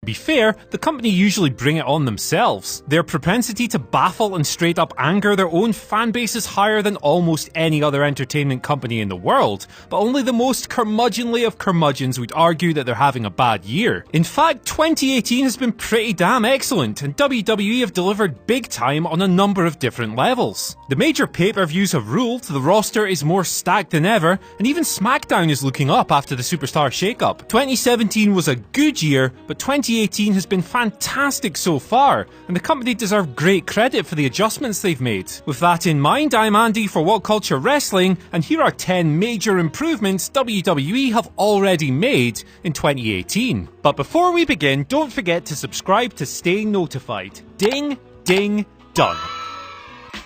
To be fair, the company usually bring it on themselves. Their propensity to baffle and straight up anger their own fan base is higher than almost any other entertainment company in the world, but only the most curmudgeonly of curmudgeons would argue that they're having a bad year. In fact, 2018 has been pretty damn excellent, and WWE have delivered big time on a number of different levels. The major pay-per-views have ruled, the roster is more stacked than ever, and even SmackDown is looking up after the Superstar shakeup. 2017 was a good year, but 2018 has been fantastic so far, and the company deserve great credit for the adjustments they've made. With that in mind, I'm Andy for What Culture Wrestling, and here are 10 major improvements WWE have already made in 2018. But before we begin, don't forget to subscribe to stay notified. Ding, ding, done.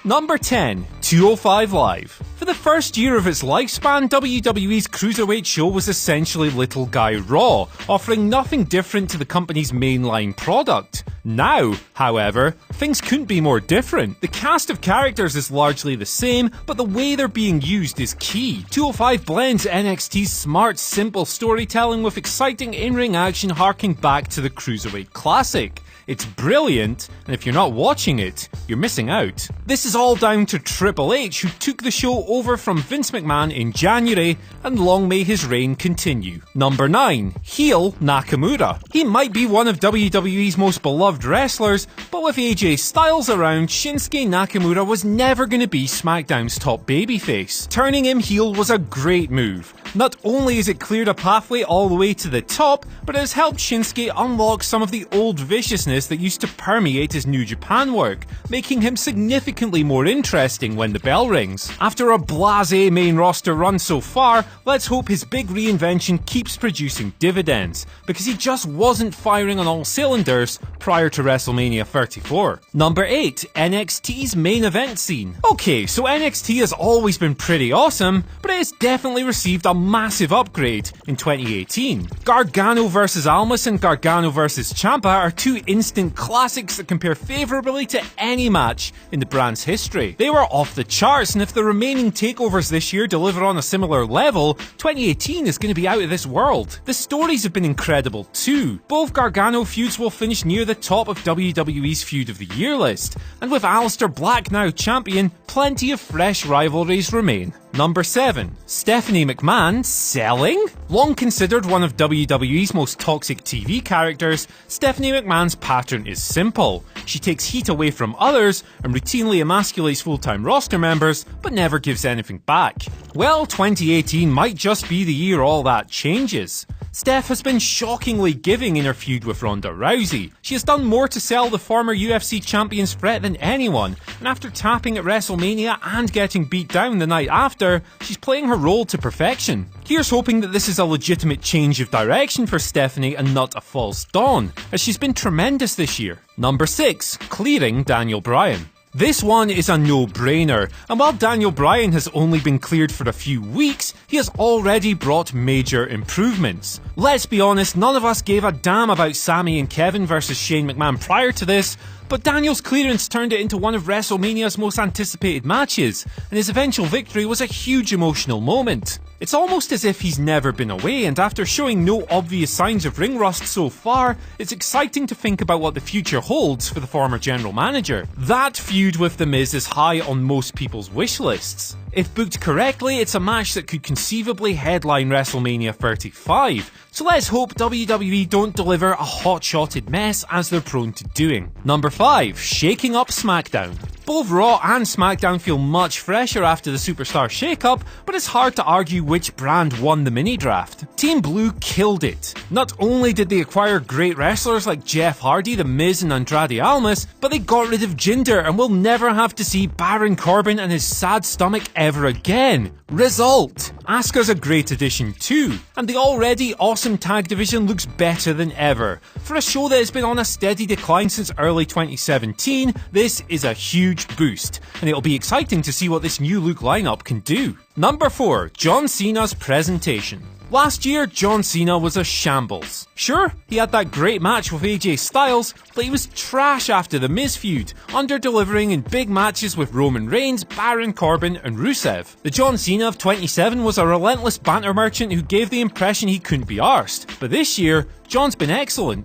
Number 10, 205 Live. For the first year of its lifespan, WWE's Cruiserweight show was essentially Little Guy Raw, offering nothing different to the company's mainline product. Now, however, things couldn't be more different. The cast of characters is largely the same, but the way they're being used is key. 205 blends NXT's smart, simple storytelling with exciting in-ring action harking back to the Cruiserweight classic. It's brilliant, and if you're not watching it, you're missing out. This is all down to Triple H, who took the show over from Vince McMahon in January, and long may his reign continue. Number 9, heel Nakamura. He might be one of WWE's most beloved wrestlers, but with AJ Styles around, Shinsuke Nakamura was never going to be SmackDown's top babyface. Turning him heel was a great move. Not only has it cleared a pathway all the way to the top, but it has helped Shinsuke unlock some of the old viciousness that used to permeate his New Japan work, making him significantly more interesting when the bell rings. After a blasé main roster run so far, let's hope his big reinvention keeps producing dividends, because he just wasn't firing on all cylinders prior to WrestleMania 34. Number 8, NXT's main event scene. Okay, so NXT has always been pretty awesome, but it has definitely received a massive upgrade in 2018. Gargano vs Almas and Gargano vs Ciampa are two instant classics that compare favourably to any match in the brand's history. They were off the charts, and if the remaining takeovers this year deliver on a similar level, 2018 is going to be out of this world. The stories have been incredible too. Both Gargano feuds will finish near the top of WWE's Feud of the Year list, and with Aleister Black now champion, plenty of fresh rivalries remain. Number 7, Stephanie McMahon selling? Long considered one of WWE's most toxic TV characters, Stephanie McMahon's pattern is simple. She takes heat away from others and routinely emasculates full-time roster members, but never gives anything back. Well, 2018 might just be the year all that changes. Steph has been shockingly giving in her feud with Ronda Rousey. She has done more to sell the former UFC champion's threat than anyone, and after tapping at WrestleMania and getting beat down the night after, she's playing her role to perfection. Here's hoping that this is a legitimate change of direction for Stephanie and not a false dawn, as she's been tremendous this year. Number 6, clearing Daniel Bryan. This one is a no-brainer, and while Daniel Bryan has only been cleared for a few weeks, he has already brought major improvements. Let's be honest, none of us gave a damn about Sami and Kevin versus Shane McMahon prior to this, but Daniel's clearance turned it into one of WrestleMania's most anticipated matches, and his eventual victory was a huge emotional moment. It's almost as if he's never been away, and after showing no obvious signs of ring rust so far, it's exciting to think about what the future holds for the former general manager. That feud with The Miz is high on most people's wish lists. If booked correctly, it's a match that could conceivably headline WrestleMania 35, so let's hope WWE don't deliver a hot-shotted mess as they're prone to doing. Number 5, shaking up SmackDown. Both Raw and SmackDown feel much fresher after the Superstar shakeup, but it's hard to argue which brand won the mini-draft. Team Blue killed it. Not only did they acquire great wrestlers like Jeff Hardy, The Miz and Andrade Almas, but they got rid of Jinder and will never have to see Baron Corbin and his sad stomach ever again. Result: Asuka's a great addition too, and the already awesome tag division looks better than ever. For a show that has been on a steady decline since early 2017, this is a huge boost, and it'll be exciting to see what this new Luke lineup can do. Number 4, John Cena's presentation. Last year, John Cena was a shambles. Sure, he had that great match with AJ Styles, but he was trash after the Miz feud, under-delivering in big matches with Roman Reigns, Baron Corbin and Rusev. The John Cena of 27 was a relentless banter merchant who gave the impression he couldn't be arsed, but this year, John's been excellent.